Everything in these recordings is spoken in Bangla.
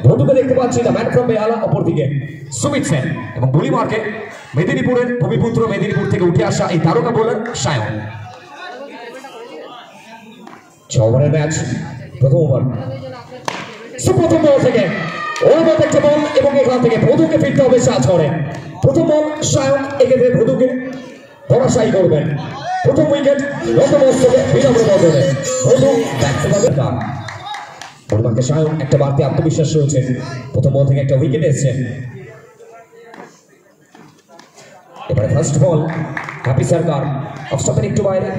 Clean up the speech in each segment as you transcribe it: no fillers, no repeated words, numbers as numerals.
ভদুকে দেখতে পাচ্ছি দ্য ম্যান ফ্রম বেহালা, অপরদিকে সুমিত সেন এবং বুলি মার্কে মেদিনীপুরের ভূমিপুত্র মেদিনীপুর থেকে উঠে আসা এই তারকা বোলার সায়ন। 6 ওভারের ম্যাচ, প্রথম ওভার। সুপ্রথম বল থেকে ওভার একটা বল এবং এখান থেকে ভদুকে ফিরতে হবে 7 ছড়ে। প্রথম বল সায়ন, এক্ষেত্রে ভদুকে ধরাশায়ী করবেন। প্রথম উইকেট রতমস্তকে বিনম্র বদলে ভদু ব্যাট করবে কার পরিমাণকে সায়ন একটা বাড়তি আত্মবিশ্বাস রয়েছে। প্রথম বল থেকে একটা উইকেট এসেছে। এবারে first ball, Happy Sarkar off স্টপের একটু বাইরে,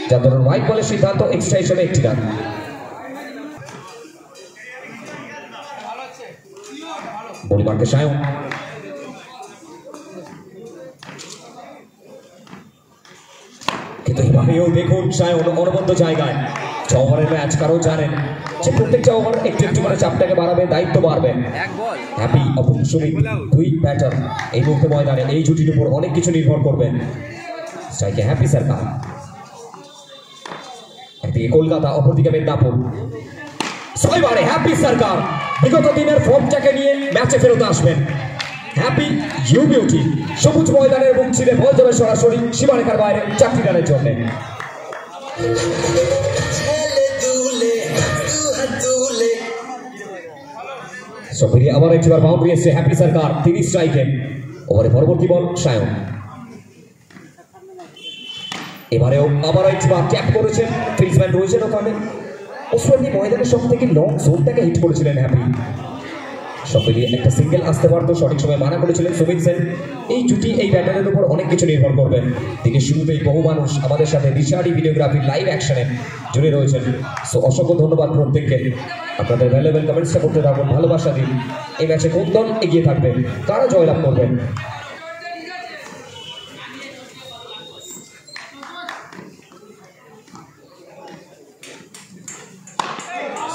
যার ধরুন হোয়াইট বলের সিদ্ধান্ত এক্সট্রা হিসেবে 1টি রান। পরিমাণকে সায়ন কিন্তু এবারেও দেখুন সায়ন অনবদ্য জায়গায়। 6 ওভারের ম্যাচ, কারো জানেন যে প্রত্যেকটা ওভার একটু একটু করে চাপটাকে বাড়াবে, দায়িত্ব বাড়বে। হ্যাপি এবং সুমিত দুই ব্যাটার এই মুহূর্তে ময়দানে, এই জুটির উপর অনেক কিছু নির্ভর করবে। স্ট্রাইকে হ্যাপি সরকার, একদিকে কলকাতা, অপরদিকে মেদিনীপুর। 6 বারে হ্যাপি সরকার বিগত দিনের ফর্মটাকে নিয়ে ম্যাচে ফেরত আসবেন। হ্যাপি ইউ বিউটি সবুজ ময়দানের বুক ছিঁড়ে বল যাবে সরাসরি সীমারেখার বাইরে 4টি রানের জন্য। সফিরি আবার একবার বাউন্ডারি এসে হ্যাপি সরকার 3 স্ট্রাইকে। ওভারে পরবর্তী বল সায়ন, এবারেও আবার একবার ক্যাপ করেছেন, ফিল্ডম্যান রয়েছেন ওখানে। ওসমানী ময়দানের সব থেকে লং জোনটাকে হিট করেছিলেন হ্যাপি। সব মিলিয়ে একটা সিঙ্গেল আসতে পারতো, সঠিক সময় মানা করেছিলেন সুমিত সেন। এই জুটি এই ব্যাটারের উপর অনেক কিছু নির্ভর করবেন। দিনের শুরুতেই বহু মানুষ আমাদের সাথে দিশারি ভিডিওগ্রাফি লাইভ অ্যাকশনে জুড়ে রয়েছেন। সো অসংখ্য ধন্যবাদ প্রত্যেককে। আপনাদের ভ্যালুয়েবল কমেন্টসটা করতে থাকুন, ভালোবাসা দিন। এই ম্যাচে কোন দল এগিয়ে থাকবে, কারা জয়লাভ করবেন।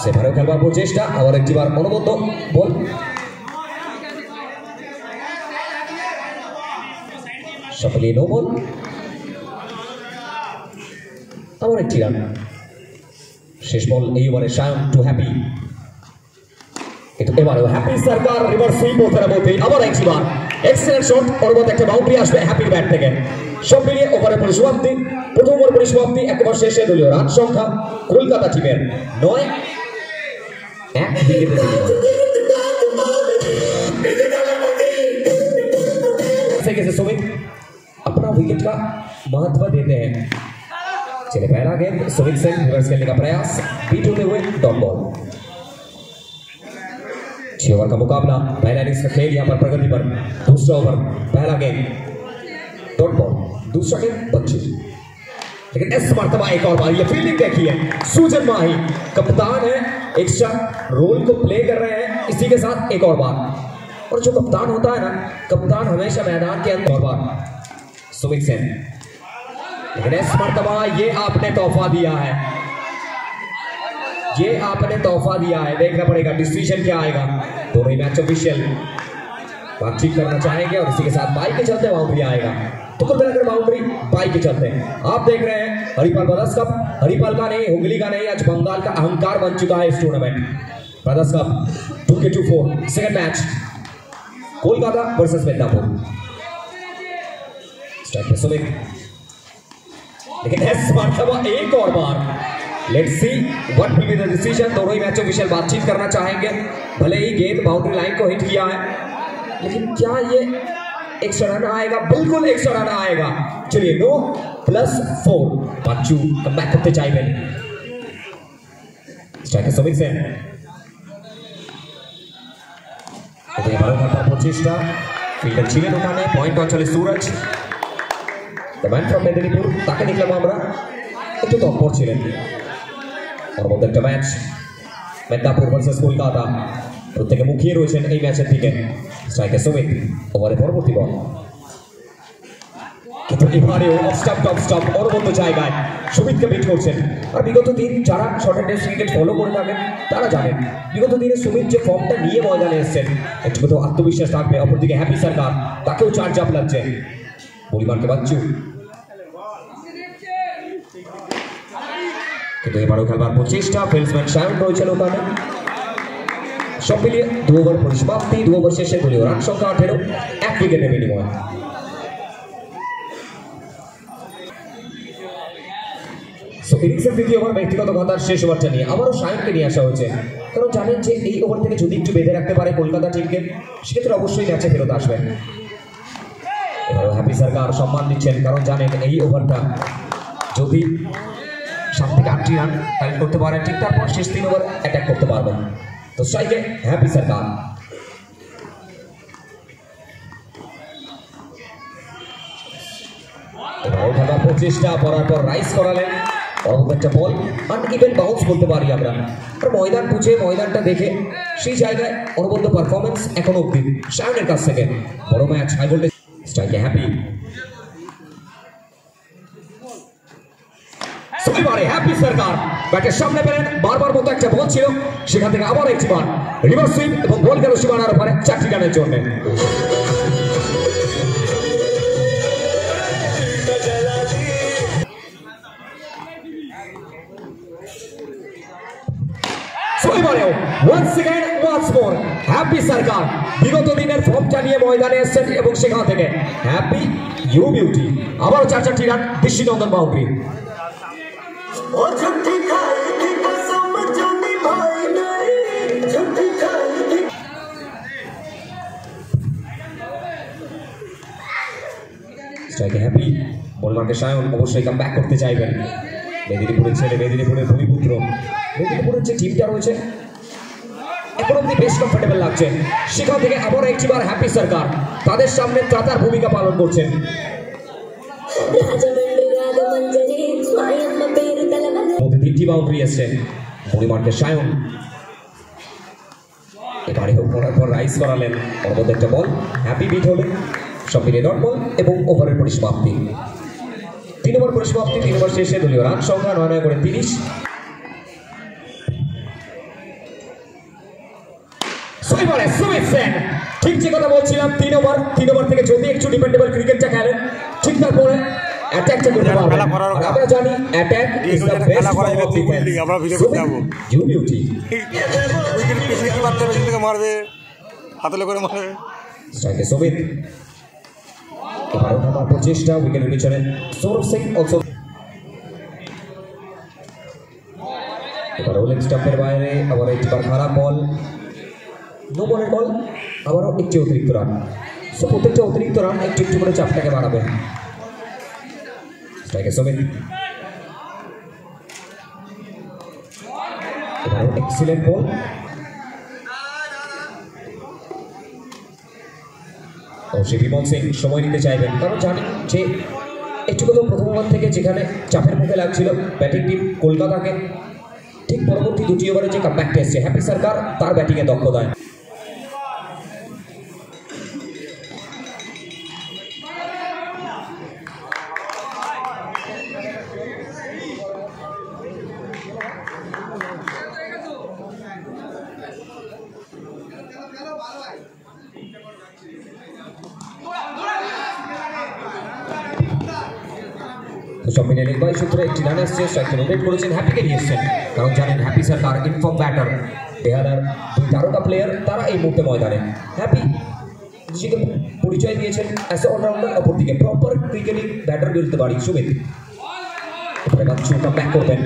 সেভারেও খেলবার প্রচেষ্টা, আবার একটিবার অনবদ্য বল। সকলে নো বল, আবার একটি রান। শেষ বল এই ওভারে সায়ন টু হ্যাপি, কিন্তু এবারেও হ্যাপি সরকার রিভার্স সুইপ বলতে আবার একটিবার এক্সেলেন্ট শট, পরবর্তী একটা বাউন্ডারি আসবে হ্যাপির ব্যাট থেকে। সব মিলিয়ে ওভারের পরিসমাপ্তি, প্রথম ওভার পরিসমাপ্তি, একেবারে শেষে দলীয় রান সংখ্যা কলকাতা টিমের 9, 1 উইকেটে सुमित अपना विकेट का महत्व देते हैं। चले पहला गेंद सुमित से रिवर्स खेलने का प्रयास, बीट होते हुए डॉट बॉल। 6 ओवर का मुकाबला, पहला इनिंग्स का खेल यहां पर प्रगति पर। दूसरा ओवर, पहला गेंद डॉट बॉल, दूसरा गेंद बच्चू। लेकिन इस मर्तबा एक और बार ये फील्डिंग देखिए, सुजन माही कप्तान है, एक्स्ट्रा रोल को प्ले कर रहे हैं। इसी के साथ एक और बार, और जो कप्तान होता है ना, कप्तान हमेशा मैदान के अंदर। और बार सुमित सेन, लेकिन इस मर्तबा ये आपने तोहफा दिया है, ये आपने तोहफा दिया है। देखना पड़ेगा डिसीजन क्या आएगा। दोनों ही मैच ऑफिशियल बातचीत करना चाहेंगे और इसी के साथ बाई के चलते बाउंड्री आएगा। तो कुल मिलाकर बाउंड्री बाई के चलते हैं। आप देख रहे हैं हरिपाल ब्रदर्स कप, हरिपाल का नहीं, हुगली का नहीं, आज बंगाल का अहंकार बन चुका है इस tournament. Brothers cup 2K24 second match, Kolkata versus Medinipur. Strike पे सुमित, लेकिन इस मर्तबा एक और बार let's see what will be the decision. दोनों ही मैच ऑफिशियल बातचीत करना चाहेंगे। भले ही गेंद बाउंड्री लाइन को हिट किया है, लेकिन क्या ये एक्स्ट्रा रन आएगा? बिल्कुल एक्स्ट्रा रन आएगा। चलिए 9+4 बच्चू कम बैक करते चाहिए। स्ट्राइक सुमित सेन, প্রচেষ্টা ফিল্ডার ছিলেন ওখানে, পয়েন্ট অঞ্চলে Suraj the man from Medinipur, তাকে দেখলাম আমরা, একটু তৎপর ছিলেন। পরবর্তী একটা ম্যাচ মেদিনীপুর ভার্সেস কলকাতা, প্রত্যেকে মুখিয়ে রয়েছেন এই ম্যাচের দিকে। স্ট্রাইকে সুমিত, ওভারে পরবর্তী বল, কিন্তু এবারেও অফ স্টপ অনবদ্য জায়গায় সুমিতকে বিট করছেন। আর বিগত দিন যারা শর্ট হ্যান্ড ক্রিকেট ফলো করে থাকেন তারা জানেন বিগত দিনে সুমিত যে ফর্মটা নিয়ে ময়দানে এসেছেন, একটু তো আত্মবিশ্বাস থাকবে। অপরদিকে হ্যাপি সরকার, তাকেও চার্জ আপ লাগছে। পরিবারকে বাচ্চু, কিন্তু এবারও খেলবার প্রচেষ্টা, ফিল্ডম্যান সায়ন রয়েছেন ওখানে। সব মিলিয়ে 2 ওভার পরিসমাপ্তি, 2 ওভার শেষে দলীয় রান সংখ্যা 18, 1 উইকেটের বিনিময়। ইনিংসের দ্বিতীয় ওভার ব্যক্তিগত খাতার শেষ ওভারটা নিয়ে আবারও শাহিনকে নিয়ে আসা হয়েছে, কারণ জানেন যে এই ওভার থেকে যদি একটু বেঁধে রাখতে পারে কলকাতা টিমকে, সেক্ষেত্রে অবশ্যই ম্যাচে ফেরত আসবেন। এবারও হ্যাপি সরকার সম্মান দিচ্ছেন, কারণ জানেন এই ওভারটা যদি 7 থেকে 8টি রান কালেক্ট করতে পারেন, ঠিক তারপর শেষ 3 ওভার অ্যাটাক করতে পারবেন। তো স্ট্রাইকে হ্যাপি সরকার। খেলার প্রচেষ্টা করার পর রাইস করালেন, একটা বল আনইভেন বাউন্স বলতে পারি আমরা, আর ময়দান বুঝে ময়দানটা দেখে সেই জায়গায় অনবদ্য পারফরমেন্স এখন অব্দি শাহিনের কাছ থেকে। বড় ম্যাচ, হাই ভোল্টেজ। স্ট্রাইকে হ্যাপি, এবারে হ্যাপি সরকার ব্যাটের সামনে পেলেন, বারবার মতো একটা বল ছিল, সেখান থেকে আবার একটি বার রিভার্স সুইং এবং বল গেল সীমানার উপরে 4টি রানের জন্য। হ্যাপি সরকার বিগত দিনের ফর্মটা নিয়ে ময়দানে এসেছেন এবং সেখান থেকে হ্যাপি ইউ বিউটি আবার 4টি রান, দৃষ্টিনন্দন বাউন্ডারি। স্ট্রাইকে হ্যাপি, বল মার্কে সায়ন অবশ্যই কাম ব্যাক করতে চাইবেন। মেদিনীপুরের ছেলে, মেদিনীপুরের ভূমিপুত্র, মেদিনীপুরের যে টিমটা রয়েছে এখন অব্দি বেশ কমফোর্টেবল লাগছে, সেখান থেকে আবার একটিবার হ্যাপি সরকার তাদের সামনে ত্রাতার ভূমিকা পালন করছেন। মধ্যে 3টি বাউন্ডারি এসছেন, পরিমাণকে সায়ন এবারে ওপরার পর রাইস করালেন, ওর মধ্যে একটা বল হ্যাপি বিট হলেন, সব মিলিয়ে ডট বল এবং ওভারের পরিসমাপ্তি। 3 ওভার পরিসমাপ্তি, 3 ওভার শেষে দলীয় রান সংখ্যা 9 করে 30। ঠিক যে কথা বলছিলাম, 3 ওভার থেকে যদি একটু ডিপেন্ডেবল ক্রিকেটটা খেলেন, ঠিক তারপরে অ্যাটাকটা করতে পারবেন। আমরা জানি attack is the best form of defence. আমরা ভিডিও করতে যাব ইউ বিউটি উইকেট পিছনে কি মারতে হবে, থেকে মারবে, হাতলে করে মারবে। স্ট্রাইকে সুমিত, এবারে ওঠার প্রচেষ্টা, উইকেটের পিছনে সৌরভ সিং অলসো। এবার ওলেন স্টাম্পের বাইরে আবার একবার খারাপ বল, নো বলের বল, আবারও একটি অতিরিক্ত রান। সো প্রত্যেকটা অতিরিক্ত রান একটু একটু করে চাপটাকে বাড়াবে। স্ট্রাইকে সুমিত, এবারও এক্সিলেন্ট বল, অবশ্যই বিমল সিং সময় নিতে চাইবেন, কারণ জানেন যে একটু কোথাও প্রথম ওভার থেকে যেখানে চাপের মুখে লাগছিল ব্যাটিং টিম কলকাতাকে, ঠিক পরবর্তী 2টি ওভারে যে কামব্যাকটা এসছে হ্যাপি সরকার তার ব্যাটিংয়ে দক্ষতায়। সব মিলিয়ে নির্বাহী সূত্রে একটি রান এসছে, স্ট্রাইককে রোটেট করেছেন, হ্যাপিকে নিয়ে এসছেন, কারণ জানেন হ্যাপি সরকার ইনফর্ম ব্যাটার, বেহালার 2 তারকা প্লেয়ার তারা এই মুহূর্তে ময়দানে। হ্যাপি নিজেকে পরিচয় দিয়েছেন অ্যাজ এ অলরাউন্ডার, অপরদিকে প্রপার ক্রিকেটিং ব্যাটার বলতে পারি সুমিত। এবারে বাচ্চু কাম ব্যাক করবেন,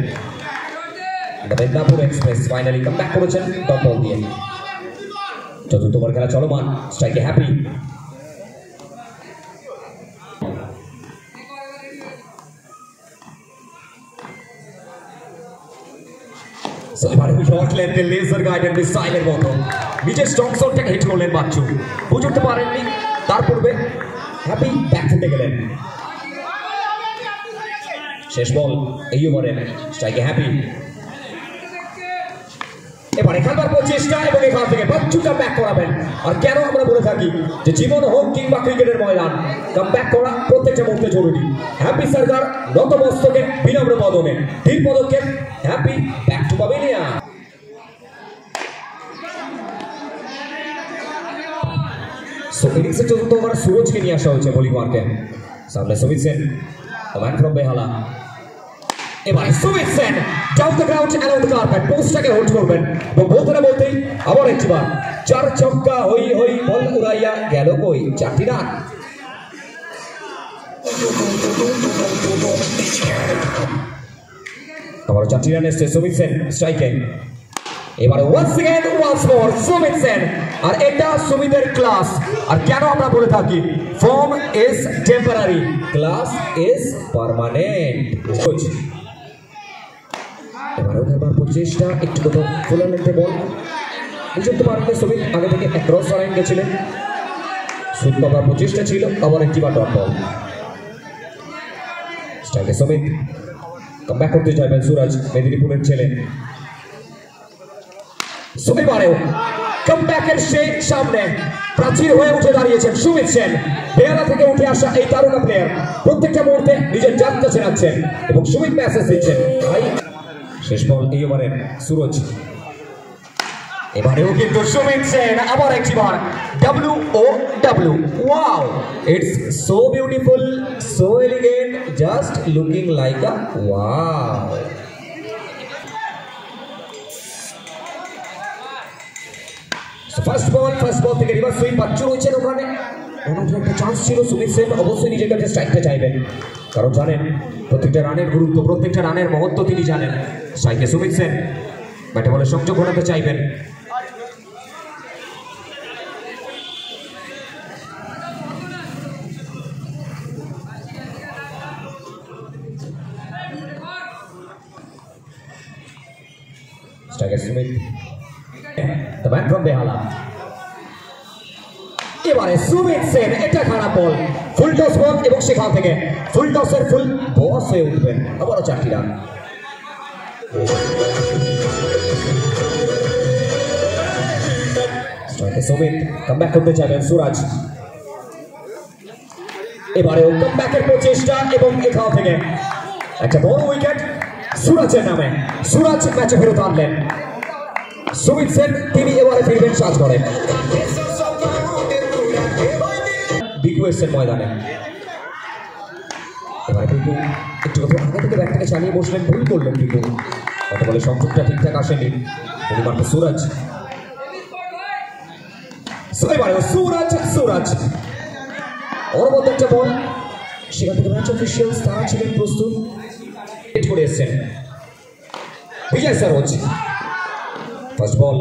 Medinipur express finally come back করেছেন ডট বল দিয়ে। 4র্থ ওভার খেলা চলমান, স্ট্রাইকে হ্যাপি, এবারে শটলেন লেজার গাইডেড মিসাইলের মতো, নিজের স্ট্রং শটটাকে হিট করলেন বাচ্চু, বুঝতে পারেননি, তার পূর্বে হ্যাপি ব্যাক করতে গেলেন। শেষ বল এই ওভারে, স্ট্রাইকে হ্যাপি, এবারে খেলবার প্রচেষ্টা এবং এখান থেকে বাচ্চু কাম ব্যাক করাবেন। আর কেন আমরা বলে থাকি যে জীবন হোক কিংবা ক্রিকেটের ময়দান, কাম ব্যাক করা প্রত্যেকটা মুহূর্তে জরুরি। হ্যাপি সরকার নতমস্তকে বিনম্র বদনে ধীর পদক্ষেপ, happy back to pavilion. So ইনিংসের 4র্থ ওভার সুরজকে নিয়ে আসা হয়েছে বোলিং মার্কে, সামনে সুমিত সেন, ম্যান ফ্রম বেহালা। এবারে Sumit Sen down the ground end on the carpet পোস্টটাকে হোল্ড করবেন এবং বলতে না বলতেই আবার একবার চার ছক্কা হই হই বল উড়াইয়া গেল কই 4টি রান। আবার 4টি রান এসেছে সুমিত সেন স্ট্রাইকে। এবারে ওয়ান্স মোর সুমিত সেন, আর এটা সুমিতের ক্লাস। আর কেন আমরা বলে থাকি form is temporary, class is permanent. এবারে খেলবার প্রচেষ্টা একটু কোথাও ফুল লেন্থে বল বুঝতে পারলে সুমিত আগে থেকে ক্রস লাইন গেছিলেন, সুইপ করার প্রচেষ্টা ছিল। আবার একবার ডট বল স্ট্রাইকে সুমিত কামব্যাক করতে চাইবেন সুরাজ, মেদিনীপুরের ছেলে। এবারেও কামব্যাকের সেই সামনে প্রাচীর হয়ে উঠে দাঁড়িয়েছেন সুমিত সেন। বেহালা থেকে উঠে আসা এই তারকা প্লেয়ার প্রত্যেকটা মুহূর্তে নিজের যাত্রা চেনাচ্ছেন এবং সুমিত মেসেজ দিচ্ছেন ভাই। শেষ বল এই ওভারে সুরজ। এবারেও কিন্তু সুমিত সেন আবার একবার WOW। Wow, it's so beautiful, so elegant, just looking like a wow. First ball থেকে রিভার্স সুইং বাচ্চু রয়েছেন ওখানে। একটা চান্স ছিল, সুমিত সেন অবশ্যই নিজের কাছে স্ট্রাইকটা চাইবেন, কারণ জানেন প্রত্যেকটা রানের গুরুত্ব, প্রত্যেকটা রানের মহত্ব তিনি জানেন। স্ট্রাইকে সুমিত সেন ব্যাটে বলে সংযোগ ঘটাতে চাইবেন। স্ট্রাইকে সুমিত, the man from বেহালা। এবারে সুমিত সেন, এটা খারাপ বল, ফুল টস বল এবং সেখান থেকে ফুল টসের ফুল বস হয়ে উঠবেন। আবারও 4টি রান। স্ট্রাইকে সুমিত, কামব্যাক করতে চাইবেন সুরাজ। এবারেও কামব্যাকের প্রচেষ্টা এবং এখান থেকে একটা বড় উইকেট সুরাজের নামে। সুরাজ ম্যাচে ফেরত আনলেন। সুমিত সেন তিনি এবারে ফিরবেন সাজ করেন বিগ ওয়েস্টের ময়দানে। এবারে কিন্তু একটু কথা আগে থেকে ব্যাটটাকে চালিয়ে বসলেন, ভুল করলেন কিন্তু কথা বলে সংযোগটা ঠিকঠাক আসেনি। মাত্র সুরাজ। এবারে সুরাজ ওর মধ্যে একটা বল, সেখান থেকে ম্যাচ অফিসিয়ালস তারা ছিলেন প্রস্তুত করে এসছেন। বিজয় সরোজ ফার্স্ট বল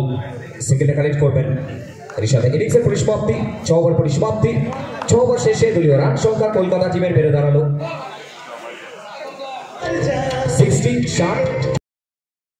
সিঙ্গেলে কালেক্ট করবেন, এর সাথে ইনিংসের পরিসমাপ্তি, 6 ওভার পরিসমাপ্তি। 6 ওভার শেষে দলীয় রান সংখ্যা কলকাতা টিমের বেড়ে দাঁড়ালো 60 60।